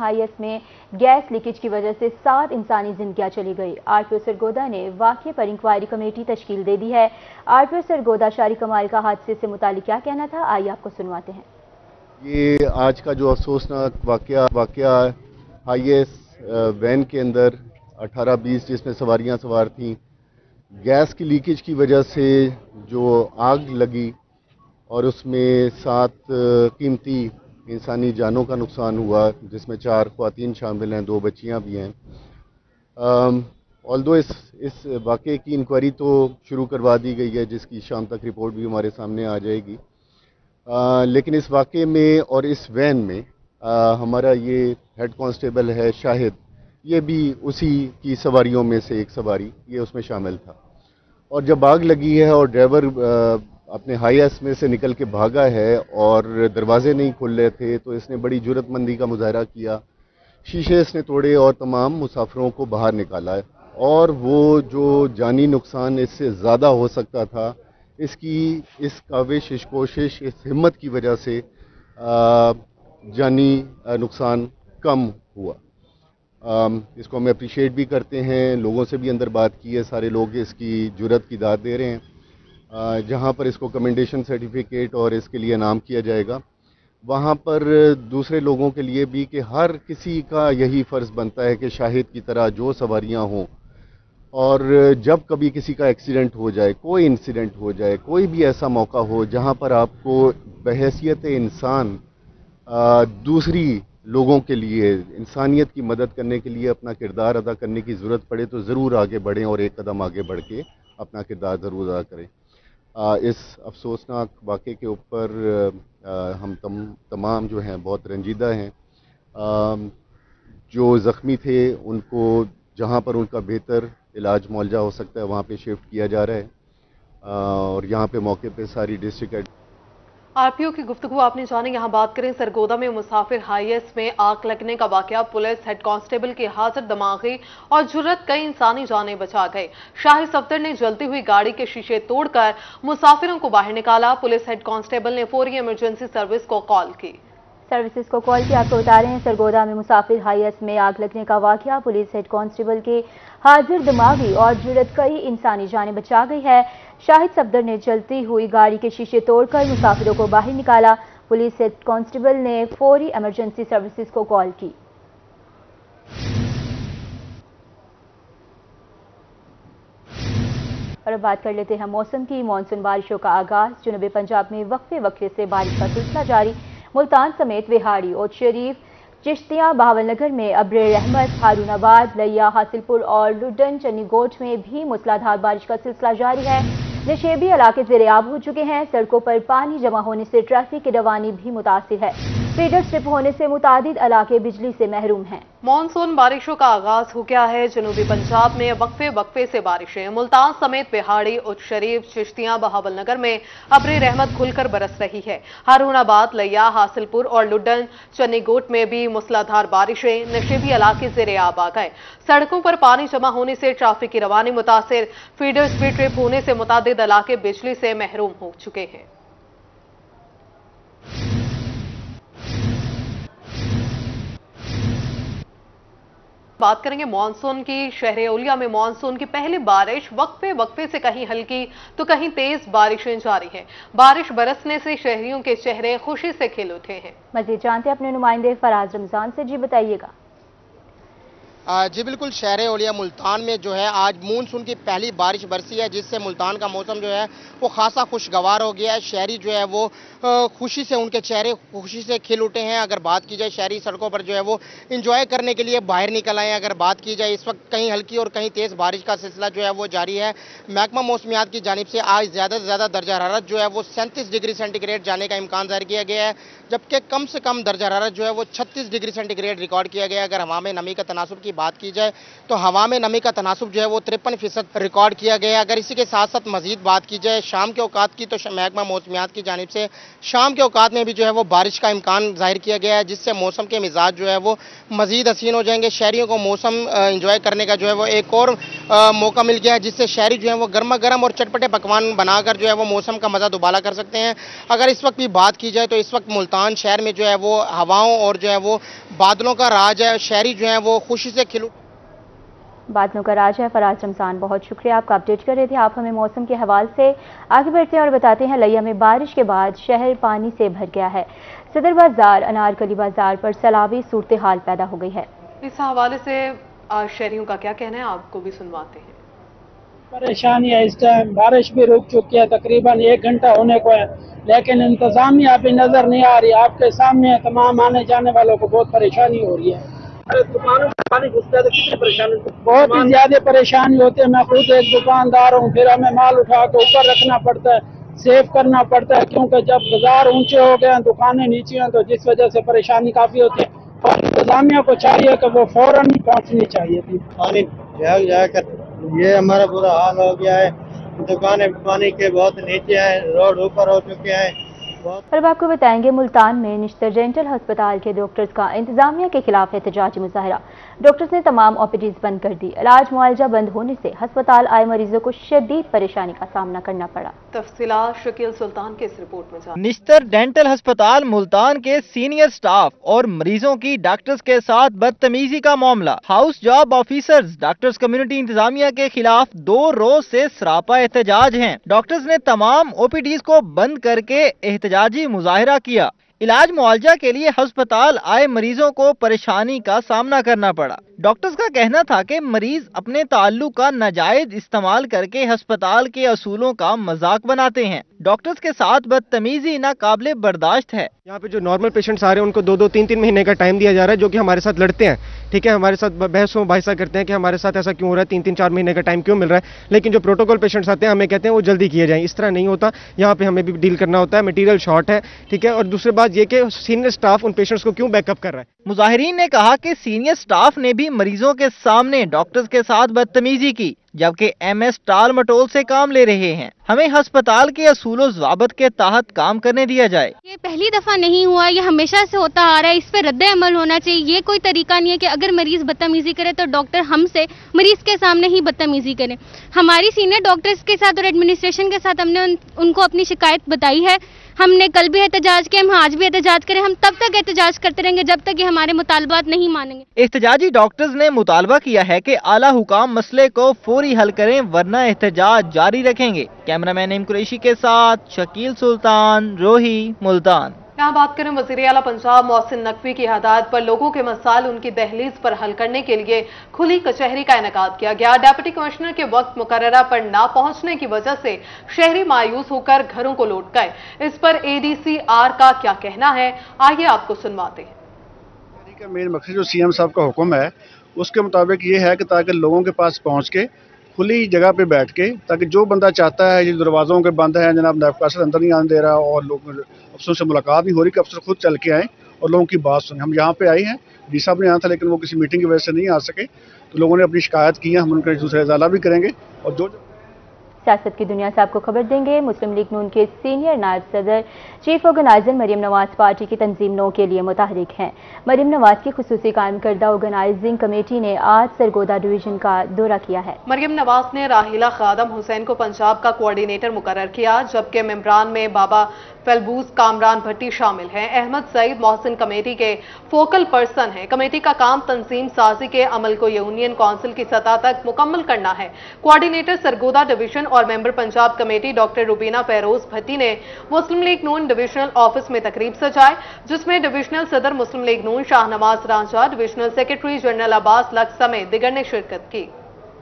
IS में gas leakage की वजह से 7 इंसानी जिंदगियां चली गई। RPO सरगोदा ने वाक़ये पर इंक्वायरी कमेटी तश्कील दे दी है। RPO सरगोदा शारी कमाल का हादसे से मुतालिक क्या कहना था, आइए आपको सुनवाते हैं। ये आज का जो अफसोसनाक वाक़या IS वैन के अंदर 18-20 जिसमें सवारियां सवार थीं, गैस की लीकेज की वजह से जो आग लगी और उसमें 7 कीमती इंसानी जानों का नुकसान हुआ, जिसमें 4 ख़वातीन शामिल हैं, 2 बच्चियां भी हैं। ऑल्दो इस वाक़े की इंक्वायरी तो शुरू करवा दी गई है, जिसकी शाम तक रिपोर्ट भी हमारे सामने आ जाएगी। लेकिन इस वाक़े में और इस वैन में हमारा ये हेड कांस्टेबल है शाहिद, ये भी उसी की सवारियों में से एक सवारी ये उसमें शामिल था। और जब आग लगी है और ड्राइवर अपने IS में से निकल के भागा है और दरवाजे नहीं खुल रहे थे, तो इसने बड़ी जुर्रतमंदी का मुजाहरा किया, शीशे इसने तोड़े और तमाम मुसाफिरों को बाहर निकाला है। और वो जो जानी नुकसान इससे ज़्यादा हो सकता था, इस काविश, इस कोशिश, इस हिम्मत की वजह से जानी नुकसान कम हुआ। इसको हम अप्रिशिएट भी करते हैं, लोगों से भी अंदर बात की है, सारे लोग इसकी जुर्रत की दाद दे रहे हैं। जहां पर इसको कमेंडेशन सर्टिफिकेट और इसके लिए इनाम किया जाएगा, वहां पर दूसरे लोगों के लिए भी कि हर किसी का यही फ़र्ज़ बनता है कि शाहिद की तरह जो सवारियां हों, और जब कभी किसी का एक्सीडेंट हो जाए, कोई इंसिडेंट हो जाए, कोई भी ऐसा मौका हो जहां पर आपको बहैसियत इंसान दूसरी लोगों के लिए इंसानियत की मदद करने के लिए अपना किरदार अदा करने की ज़रूरत पड़े, तो ज़रूर आगे बढ़ें और एक कदम आगे बढ़ के अपना किरदार ज़रूर अदा करें। इस अफसोसनाक वाक़े के ऊपर हम तमाम जो हैं बहुत रंजीदा हैं। जो ज़ख्मी थे उनको जहां पर उनका बेहतर इलाज मुआवजा हो सकता है वहां पे शिफ्ट किया जा रहा है, और यहां पे मौके पे सारी डिस्ट्रिक्ट RPO की गुफ्तगू आपने जानी। यहाँ बात करें सरगोदा में मुसाफिर IS में आग लगने का वाकया। पुलिस हेड कांस्टेबल की हाजिर दिमागी और जुर्रत कई इंसानी जानें बचा गए। शाही सफ्तर ने जलती हुई गाड़ी के शीशे तोड़कर मुसाफिरों को बाहर निकाला। पुलिस हेड कांस्टेबल ने फौरी इमरजेंसी सर्विस को कॉल की। आपको बता रहे हैं, सरगोदा में मुसाफिर IS में आग लगने का वाकया। पुलिस हेड कांस्टेबल के हाजिर दिमागी और जुर्रत कई इंसानी जानें बचा गई है। शाहिद सफदर ने जलती हुई गाड़ी के शीशे तोड़कर मुसाफिरों को बाहर निकाला। पुलिस हेड कांस्टेबल ने फौरी इमरजेंसी सर्विसेज को कॉल की। और अब बात कर लेते हैं मौसम की। मानसून बारिशों का आगाज। जनूबी पंजाब में वक्फे वक्फे से बारिश का सिलसिला जारी। मुल्तान समेत विहाड़ी और शरीफ, चिश्तियां, बहावलनगर में अब्रे रहमत, हारूनाबाद, लिया, हासिलपुर और लुडन चन्नीगोट में भी मूसलाधार बारिश का सिलसिला जारी है। नशेबी इलाके ज़ेरे-आब हो चुके हैं। सड़कों पर पानी जमा होने से ट्रैफिक की रवानी भी मुतासिर है। फीडर स्ट्रिप होने से मुतादिद इलाके बिजली से महरूम हैं। मानसून बारिशों का आगाज हो गया है। जनूबी पंजाब में वक्फे वक्फे से बारिशें। मुल्तान समेत बिहाड़ी, उच्च शरीफ, चिश्तियां, बहावलनगर में अब्रे रहमत खुलकर बरस रही है। हारूनाबाद, लिया, हासिलपुर और लुडन चन्नीगोट में भी मूसलाधार बारिशें। नशेबी इलाके ज़ेरे-आब आ गए। सड़कों पर पानी जमा होने से ट्रैफिक की रवानी मुतासिर। फीडर स्ट्रिप होने से मुतादिद इलाके बिजली से महरूम हो चुके हैं। बात करेंगे मानसून की। शहर औलिया में मानसून की पहली बारिश। वक्फे वक्फे से कहीं हल्की तो कहीं तेज बारिशें जारी हैं। बारिश बरसने से शहरियों के चेहरे खुशी से खिल उठे हैं। मजीद जानते अपने नुमाइंदे फराज रमजान से। जी बताइएगा। जी बिल्कुल, शहर औलिया मुल्तान में जो है आज मानसून की पहली बारिश बरसी है, जिससे मुल्तान का मौसम जो है वो खासा खुशगवार हो गया है। शहरी जो है वो खुशी से, उनके चेहरे खुशी से खिल उठे हैं। अगर बात की जाए, शहरी सड़कों पर जो है वो इंजॉय करने के लिए बाहर निकल आए हैं। अगर बात की जाए, इस वक्त कहीं हल्की और कहीं तेज बारिश का सिलसिला जो है वो जारी है। महकमा मौसमियात की जानिब से आज ज़्यादा से ज़्यादा दर्जा हरारत जो है वो 37 डिग्री सेंटीग्रेड जाने का इम्कान जाहिर किया गया है, जबकि कम से कम दर्जा हरारत जो है वो 36 डिग्री सेंटीग्रेड रिकॉर्ड किया गया है। अगर हवा में नमी का तनासुब की बात की जाए तो हवा में नमी का तनासुब जो है वो 53% रिकॉर्ड किया गया है। अगर इसी के साथ साथ मजीद बात की जाए शाम के औकात की, तो महकमा मौसमियात की जानिब से शाम के औकात में भी जो है वो बारिश का इम्कान जाहिर किया गया है, जिससे मौसम के मिजाज जो है वो मजीद हसीन हो जाएंगे। शहरियों को मौसम इंजॉय करने का जो है वो एक और मौका मिल गया है, जिससे शहरी जो है वो गर्मा गर्म और चटपटे पकवान बनाकर जो है वो मौसम का मजा दुबाला कर सकते हैं। अगर इस वक्त भी बात की जाए तो इस वक्त मुल्तान शहर में जो है वो हवाओं और जो है वो बादलों का राज है। शहरी जो है वो खुशी से खिलू बादलों का राज है। फराज रमजान, बहुत शुक्रिया, आपका अपडेट कर रहे थे। आप हमें मौसम के हवाले से आगे बढ़ते हैं और बताते हैं लिया में बारिश के बाद शहर पानी से भर गया है। सदर बाजार, अनारकली बाजार पर सैलाबी सूरत हाल पैदा हो गई है। इस हवाले से शहरियों का क्या कहना है, आपको भी सुनवाते हैं। परेशानी है, इस टाइम बारिश भी रुक चुकी है, तकरीबन 1 घंटा होने को है, लेकिन इंतजामिया अभी नजर नहीं आ रही। आपके सामने तमाम आने जाने वालों को बहुत परेशानी हो रही है। दुकानों में पानी घुसता है तो कितनी परेशानी, बहुत ही ज्यादा परेशानी होती है। मैं खुद एक दुकानदार हूँ, फिर हमें माल उठा के ऊपर रखना पड़ता है, सेव करना पड़ता है, क्योंकि जब बाजार ऊंचे हो गए हैं, दुकानें नीचे हैं, तो जिस वजह से परेशानी काफी होती है। और इंतजामिया को चाहिए कि वो फौरन ही पहुँचनी चाहिए थी। पानी जाकर ये हमारा बुरा हाल हो गया है, दुकानें पानी के बहुत नीचे हैं, रोड ऊपर हो चुके हैं। अब आपको बताएंगे मुल्तान में निश्तर डेंटल अस्पताल के डॉक्टर्स का इंतजामिया के खिलाफ एहतजाजी मुजाहरा। डॉक्टर्स ने तमाम ओपीडीज बंद कर दी। इलाज मुआवजा बंद होने से अस्पताल आए मरीजों को शदीद परेशानी का सामना करना पड़ा। तफसीलात शकील सुल्तान की इस रिपोर्ट में जान। निश्तर डेंटल अस्पताल मुल्तान के सीनियर स्टाफ और मरीजों की डॉक्टर्स के साथ बदतमीजी का मामला। House job officers doctors community इंतजामिया के खिलाफ 2 रोज से सरापा एहतजाज हैं। डॉक्टर्स ने तमाम ओपीडीज को बंद करके एहतजाजी मुजाहिरा किया। इलाज मुआवजा के लिए अस्पताल आए मरीजों को परेशानी का सामना करना पड़ा। डॉक्टर्स का कहना था कि मरीज अपने ताल्लुक का नाजायज इस्तेमाल करके अस्पताल के असूलों का मजाक बनाते हैं। डॉक्टर्स के साथ बदतमीजी नाकाबिले बर्दाश्त है। यहाँ पे जो नॉर्मल पेशेंट्स आ रहे हैं उनको 2-2, 3-3 महीने का टाइम दिया जा रहा है, जो कि हमारे साथ लड़ते हैं, ठीक है, हमारे साथ बहस मुबाहिसा करते हैं कि हमारे साथ ऐसा क्यों हो रहा है, 3-3, 4 महीने का टाइम क्यों मिल रहा है। लेकिन जो प्रोटोकॉल पेशेंट्स आते हैं हमें कहते हैं वो जल्दी किए जाएं। इस तरह नहीं होता, यहाँ पे हमें भी डील करना होता है, मटीरियल शॉर्ट है, ठीक है। और दूसरी बात ये कि सीनियर स्टाफ उन पेशेंट्स को क्यों बैकअप कर रहा है। मुजाहिरीन ने कहा कि सीनियर स्टाफ ने भी मरीजों के सामने डॉक्टर्स के साथ बदतमीजी की, जबकि एमएस टाल मटोल से काम ले रहे हैं। हमें अस्पताल के असूलों ज़ाबत के तहत काम करने दिया जाए। ये पहली दफा नहीं हुआ, ये हमेशा से होता आ रहा है, इस पे रद्द अमल होना चाहिए। ये कोई तरीका नहीं है कि अगर मरीज बदतमीजी करे तो डॉक्टर हमसे मरीज के सामने ही बदतमीजी करें। हमारी सीनियर डॉक्टर्स के साथ और एडमिनिस्ट्रेशन के साथ हमने उनको अपनी शिकायत बताई है। हमने कल भी एहतजाज किया, हम आज भी एहतजाज करें, हम तब तक एहतजाज करते रहेंगे जब तक ये हमारे मुतालबात नहीं मानेंगे। एहतजाजी डॉक्टर्स ने मुतालबा किया है कि आला हुकाम मसले को फौरी हल करें, वरना एहतजाज जारी रखेंगे। कैमरामैन इम कुरैशी के साथ शकील सुल्तान, रोही, मुल्तान। यहाँ बात करें वज़ीर आला पंजाब मोहसिन नकवी की हदायत पर लोगों के मसाइल उनकी दहलीज पर हल करने के लिए खुली कचहरी का इनेकाद किया गया। डिप्टी कमिश्नर के वक्त मुकर्ररा पर ना पहुंचने की वजह से शहरी मायूस होकर घरों को लौट गए। इस पर ADCR का क्या कहना है, आइए आपको सुनवाते हैं। मेन मकसद जो सीएम साहब का हुक्म है उसके मुताबिक ये है कि ताकि लोगों के पास पहुंच के खुली जगह पे बैठ के, ताकि जो बंदा चाहता है, ये दरवाज़ों के बंद हैं, जनाब नायब कासिर अंदर नहीं आने दे रहा और लोग अफसरों से मुलाकात नहीं हो रही कि अफसर खुद चल के आए और लोगों की बात सुने। हम यहाँ पे आए हैं, डी साहब ने आना था लेकिन वो किसी मीटिंग की वजह से नहीं आ सके, तो लोगों ने अपनी शिकायत की है, हम उनका दूसरा इजाला भी करेंगे। और जो सियासत की दुनिया से आपको खबर देंगे। मुस्लिम लीग नून के सीनियर नायब सदर chief organiser Maryam Nawaz party की तंजीम 9 के लिए मुतहरिक हैं। मरियम नवाज की खुसूसी कायम करदा ऑर्गेनाइजिंग कमेटी ने आज सरगोदा डिवीजन का दौरा किया है। मरियम नवाज ने राहिला खादम हुसैन को पंजाब का कोऑर्डिनेटर मुकर्रर किया, जबकि मेंबरान में बाबा फैलबूस कामरान भट्टी शामिल हैं। अहमद सईद मोहसिन कमेटी के फोकल पर्सन हैं। कमेटी का काम तंजीम साजी के अमल को यूनियन काउंसिल की सतह तक मुकम्मल करना है। कोऑर्डिनेटर सरगोदा डिवीजन और member Punjab committee doctor Rubina Feroze Bhatti ने मुस्लिम लीग नून डिविजनल ऑफिस में तकरीब सजाई, जिसमें डिविजनल सदर Muslim League Noon Shahnawaz Ranjha, divisional secretary general Abbas Lak समेत दिगर ने शिरकत की।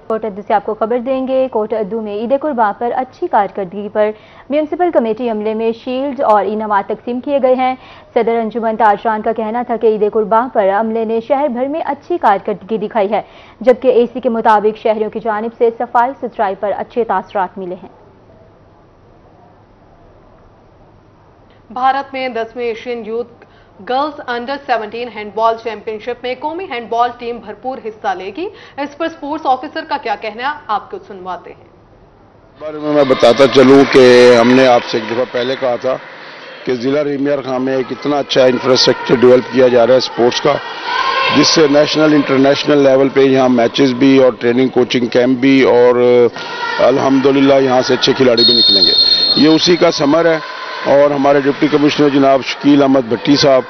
कोट अद्दू से आपको खबर देंगे। कोट अद्दू में ईद कुर्बान पर अच्छी कारकर्दगी पर म्यूनसिपल कमेटी अमले में शील्ड और इनामात तकसीम किए गए हैं। सदर अंजुमन ताजरान का कहना था कि ईद कुर्बान पर अमले ने शहर भर में अच्छी कारकर्दगी दिखाई है, जबकि AC के मुताबिक शहरियों की जानिब से सफाई सुथराई पर अच्छे तासरात मिले हैं। भारत में 10वें Asian youth girls under 17 handball championship में कौमी हैंडबॉल टीम भरपूर हिस्सा लेगी। इस पर स्पोर्ट्स ऑफिसर का क्या कहना है, आपको सुनवाते हैं। बारे में मैं बताता चलूं कि हमने आपसे एक दफ़ा पहले कहा था कि ज़िला रिमियर खां में एक इतना अच्छा इंफ्रास्ट्रक्चर डेवलप किया जा रहा है स्पोर्ट्स का, जिससे नेशनल इंटरनेशनल लेवल पे यहाँ मैचेस भी और ट्रेनिंग कोचिंग कैंप भी और अल्हम्दुलिल्लाह यहाँ से अच्छे खिलाड़ी भी निकलेंगे। ये उसी का समर है। और हमारे डिप्टी कमिश्नर जनाब शकील अहमद भट्टी साहब,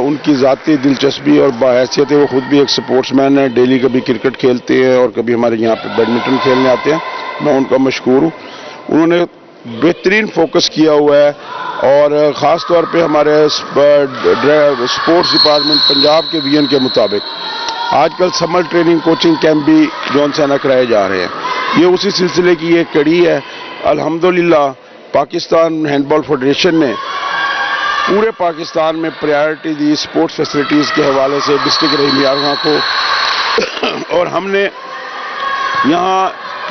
उनकी ज़ाती दिलचस्पी और बाहैसियत है, वो खुद भी एक स्पोर्ट्समैन है, डेली कभी क्रिकेट खेलते हैं और कभी हमारे यहाँ पे बैडमिंटन खेलने आते हैं। मैं उनका मशकूर हूँ। उन्होंने बेहतरीन फोकस किया हुआ है और ख़ास तौर पे हमारे स्पोर्ट्स डिपार्टमेंट पंजाब के विजन के मुताबिक आजकल समर ट्रेनिंग कोचिंग कैंप भी जौन सा कराए जा रहे हैं। ये उसी सिलसिले की एक कड़ी है। अल्हम्दुलिल्लाह पाकिस्तान हैंडबॉल फेडरेशन ने पूरे पाकिस्तान में प्रायोरिटी दी स्पोर्ट्स फैसिलिटीज़ के हवाले से डिस्ट्रिक्ट रिमियर खां को, और हमने यहाँ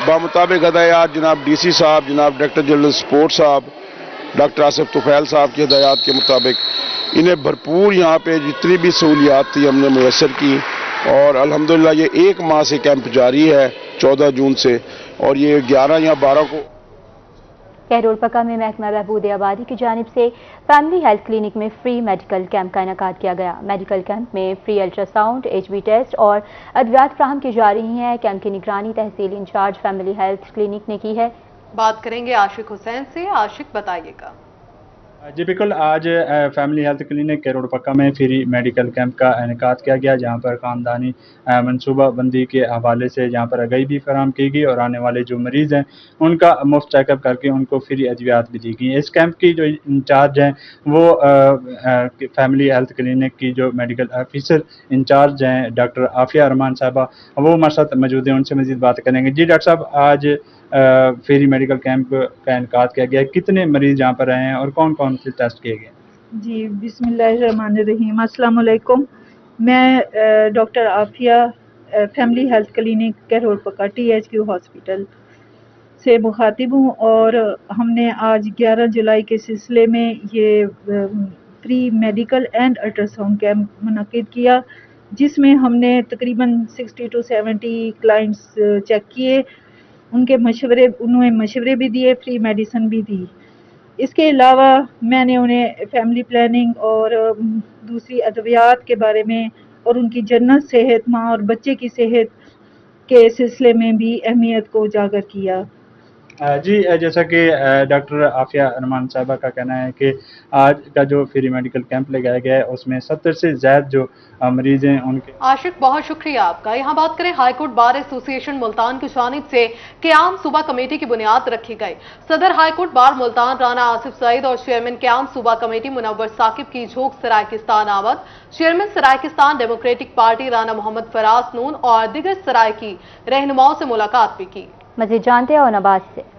बामुताबिक हदायत जनाब डीसी साहब, जनाब डायरेक्टर जनरल स्पोर्ट्स साहब, डॉक्टर आसिफ तुफैल साहब की हदायत के मुताबिक इन्हें भरपूर यहाँ पे जितनी भी सहूलियात थी हमने मुयस्सर की। और अल्हम्दुलिल्लाह ये 1 माह से कैंप जारी है 14 जून से, और ये 11 या 12 को कहरोल पक्का में महकमा बहबूद आबादी की जानिब से फैमिली हेल्थ क्लिनिक में फ्री मेडिकल कैंप का इनेकाद किया गया। मेडिकल कैंप में फ्री अल्ट्रासाउंड, HB टेस्ट और अद्वियात फ्राहम की जा रही हैं। कैंप की निगरानी तहसील इंचार्ज फैमिली हेल्थ क्लिनिक ने की है। बात करेंगे आशिक हुसैन से। आशिक, बताइएगा। जी बिल्कुल, आज फैमिली हेल्थ क्लिनिक कहरोल पक्का में फ्री मेडिकल कैंप का इनेकाद किया गया, जहां पर ख़ानदानी मनसूबा बंदी के हवाले से जहां पर आगाही भी फराहम की गई और आने वाले जो मरीज़ हैं उनका मुफ्त चेकअप करके उनको फ्री अद्वियात भी दी गई। इस कैंप की जो इंचार्ज हैं वो फैमिली हेल्थ क्लिनिक की जो मेडिकल ऑफिसर इंचार्ज हैं डॉक्टर आफिया अरमान साहबा, वो हमारे साथ मौजूद हैं, उनसे मज़ीद बात करेंगे। जी डॉक्टर साहब, आज फ्री मेडिकल कैंप का इनेकाद किया गया, कितने मरीज यहाँ पर आए हैं और कौन कौन से टेस्ट किए गए? जी बिस्मिल्लाहिर्रहमानिर्रहीम, अस्सलाम वालेकुम। मैं doctor Afia family health clinic Kahror Pacca THQ hospital से मुखातिब हूँ, और हमने आज 11 जुलाई के सिलसिले में ये free medical and ultrasound camp मुनक्किद किया, जिसमें हमने तकरीबन 60 to 70 क्लाइंट्स चेक किए। उन्होंने मशवरे भी दिए, फ्री मेडिसिन भी दी। इसके अलावा मैंने उन्हें फैमिली प्लानिंग और दूसरी अद्वियात के बारे में और उनकी जनरल सेहत, माँ और बच्चे की सेहत के सिलसिले में भी अहमियत को उजागर किया। जी, जैसा कि डॉक्टर आफिया अरमान साहबा का कहना है कि आज का जो फ्री मेडिकल कैंप लगाया गया है उसमें 70 से ज़्यादा जो मरीज हैं उनके। आशिक, बहुत शुक्रिया आपका। यहाँ बात करें हाईकोर्ट बार एसोसिएशन मुल्तान की जानिब से क़याम सूबा कमेटी की बुनियाद रखी गई। सदर हाईकोर्ट बार मुल्तान राना आसिफ सईद और चेयरमैन क़याम सूबा कमेटी मुनव्वर साकिब की झोंक सरायकिस्तान आमद। Chairman Saraikistan democratic party Rana Mohammad Faraz Noon और दिगर सराय की रहनुमाओं से मुलाकात भी की। मज़ीद जानते हैं और नवाज से।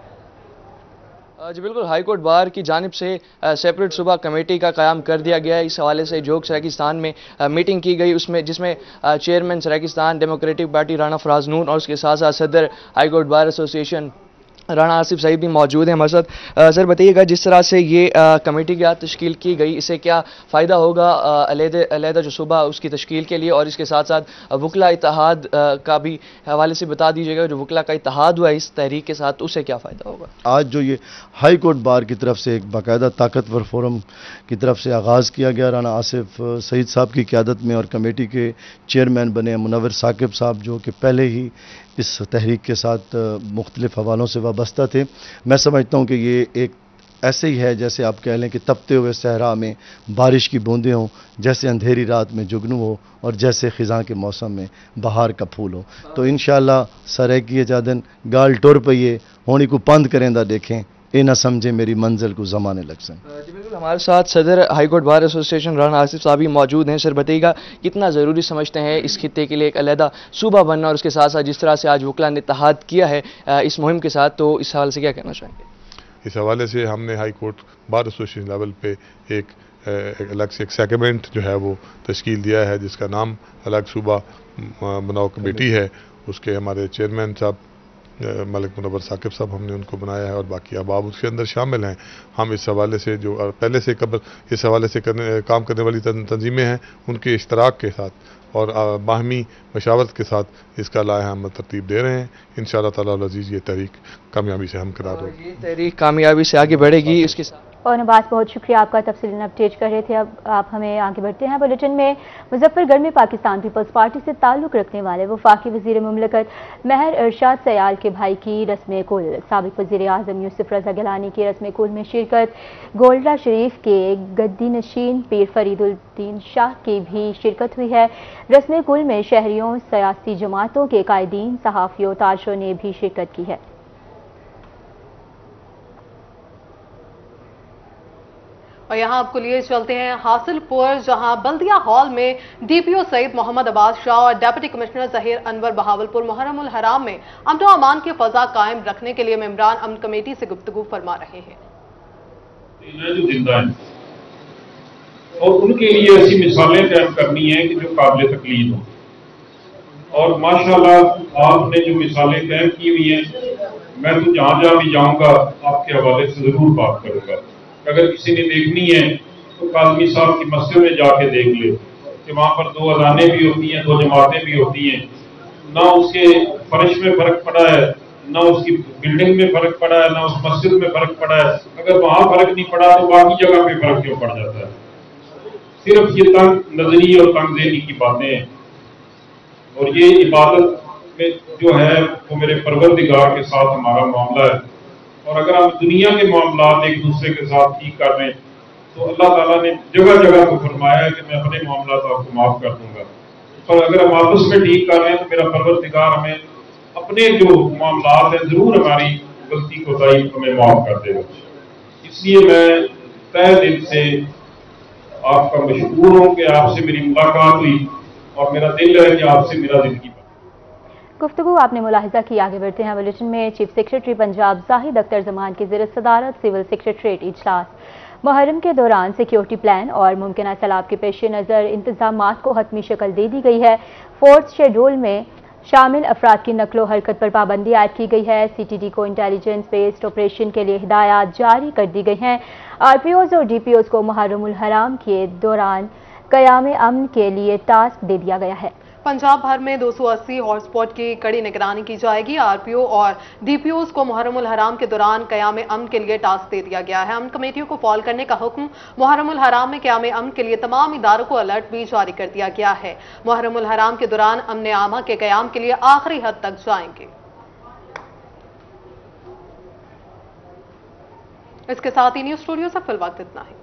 जी बिल्कुल, हाईकोर्ट बार की जानिब से सेपरेट सूबा कमेटी का क़याम कर दिया गया है। इस हवाले से जोग सरायकिस्तान में मीटिंग की गई, उसमें जिसमें chairman Saraikistan democratic party Rana Faraz Noon और उसके साथ साथ सदर high court bar association Rana Asif Saeed भी मौजूद हैं हमारे साथ। सर बताइएगा, जिस तरह से ये कमेटी क्या तश्कील की गई, इससे क्या फ़ायदा होगा अलहदा जो सूबा उसकी तश्कील के लिए, और इसके साथ साथ वकला इत्तेहाद का भी हवाले से बता दीजिएगा। जो वकला का इत्तेहाद हुआ इस तहरीक के साथ, उससे क्या फ़ायदा होगा? आज जो ये हाई कोर्ट बार की तरफ से एक बाकायदा ताकतवर फोरम की तरफ से आगाज़ किया गया, राना आसिफ सईद साहब की क़यादत में, और कमेटी के चेयरमैन बने मुनव्वर साकिब साहब, जो कि पहले ही इस तहरीक के साथ मुख्तलिफ हवालों से वाबस्ता थे। मैं समझता हूँ कि ये एक ऐसे ही है जैसे आप कह लें कि तपते हुए सहरा में बारिश की बूंदें हों, जैसे अंधेरी रात में जुगनू हो, और जैसे ख़िज़ां के मौसम में बहार का फूल हो। तो इंशाअल्लाह सरे किए जादन गाल टुर पइए होनी को पंद करेंदा देखें, ये ना समझे मेरी मंजिल को ज़माने लग सन। जी बिल्कुल, हमारे साथ सदर high court bar association Rana Asif साहब भी मौजूद हैं। सर बताइएगा, कितना ज़रूरी समझते हैं इस खित्ते के लिए एक अलहदा सूबा बनना, और उसके साथ साथ जिस तरह से आज वकला ने इत्तेहाद किया है इस मुहिम के साथ, तो इस हवाले से क्या कहना चाहेंगे? इस हवाले से हमने high court bar association level पे एक अलग से एक सेगमेंट जो है वो तश्कील दिया है, जिसका नाम अलग सूबा बनाओ कमेटी है। उसके हमारे चेयरमैन साहब मलिक मुनव्वर साकिब साहब हमने उनको बनाया है और बाकी अहबाब उसके अंदर शामिल हैं। हम इस हवाले से जो पहले से इस हवाले से काम करने वाली तंजीमें हैं उनके इश्तराक के साथ और बाहमी मशावरत के साथ इसका लाया हम तरतीब दे रहे हैं। इंशाअल्लाह ताला अज़ीज़ ये तहरीक कामयाबी से हमकरार होगी। ये तहरीक कामयाबी से आगे बढ़ेगी। इसके साथ और नवाज, बहुत शुक्रिया आपका, तफसीलन अपडेट कर रहे थे। अब आप हमें आगे बढ़ते हैं बुलेटिन में। मुजफ्फरगढ़ में पाकिस्तान पीपल्स पार्टी से ताल्लुक़ रखने वाले वफाकी वज़ीर मुमलकत महर इरशाद सयाल के भाई की रस्म कुल, साबिक़ वज़ीर आज़म यूसुफ रज़ा गिलानी की रस्म कुल में शिरकत, गोल्डा शरीफ के गद्दी नशीन पीर फरीदुद्दीन शाह की भी शिरकत हुई है। रस्म कुल में शहरियों, सियासी जमातों के कायदीन, सहाफ़ियों, ताजरों ने भी शिरकत की है। और यहाँ आपको लिए चलते हैं हासिलपुर, जहां बल्दिया हॉल में डीपीओ सईद मोहम्मद अब्बास शाह और डिप्टी कमिश्नर जहीर अनवर बहावलपुर मुहर्रम उल हराम में अमन और अमान की फजा कायम रखने के लिए मेंबरान अमन कमेटी से गुफ्तगू फरमा रहे हैं। जो जिंदा है और उनके लिए ऐसी मिसालें कायम करनी है कि जो काबिल तकलीद हो। और माशाल्लाह आपने जो मिसालें कायम की हुई हैं, मैं तो जहां जहां भी जाऊंगा आपके हवाले से जरूर बात करूंगा। अगर किसी ने देखनी है तो काज़मी साहब की मस्जिद में जाके देख ले कि वहां पर 2 अज़ानें भी होती हैं, 2 जमातें भी होती हैं। ना उसके फर्श में फर्क पड़ा है, ना उसकी बिल्डिंग में फर्क पड़ा है, ना उस मस्जिद में फर्क पड़ा है। अगर वहां फर्क नहीं पड़ा तो बाकी जगह पे फर्क क्यों पड़ जाता है? सिर्फ ये तंग नजरी और तंग ज़हनी की बातें हैं। और ये इबादत में जो है वो मेरे परवरदिगार के साथ हमारा मामला है। और अगर हम दुनिया के मामलात एक दूसरे के साथ ठीक कर रहे हैं तो अल्लाह ताला ने जगह जगह को फरमाया है कि मैं अपने मामलात आपको माफ कर दूंगा। पर अगर हम आपस में ठीक कर रहे हैं तो मेरा परवरदिगार हमें अपने जो मामलात हैं जरूर हमारी गलती कोताही हमें माफ कर देगा। इसलिए मैं तहे दिल से आपका मशकूर हूँ कि आपसे मेरी मुलाकात हुई और मेरा दिल है कि आपसे मेरा जिंदगी गुफ्तगू आपने मुलाहिजा की। आगे बढ़ते हैं बुलेटिन में। चीफ सेक्रेटरी पंजाब जाहिद अख्तर जमान की ज़ेर सदारत सिविल सेक्रेटरीट इजलास। मुहर्रम के दौरान सिक्योरिटी प्लान और मुमकिन सैलाब के पेश नज़र इंतजामात को हतमी शक्ल दे दी गई है। 4th शेड्यूल में शामिल अफराद की नकलो हरकत पर पाबंदी आयद की गई है। CTD को इंटेलिजेंस बेस्ड ऑपरेशन के लिए हिदायत जारी कर दी गई हैं। RPOs और DPOs को मुहर्रम उल हराम के दौरान क़याम अमन के लिए टास्क दे दिया गया है। पंजाब भर में 280 हॉटस्पॉट की कड़ी निगरानी की जाएगी। RPO और DPOs को मुहर्रम उल हराम के दौरान क़याम अमन के लिए टास्क दे दिया गया है। अमन कमेटियों को फॉल करने का हुक्म। मुहर्रम उल हराम में क़याम अमन के लिए तमाम इदारों को अलर्ट भी जारी कर दिया गया है। मुहर्रम उल हराम के दौरान अमन आमा के क़याम के लिए आखिरी हद तक जाएंगे। इसके साथ ही न्यूज़ स्टूडियो से फिल वक्त इतना है।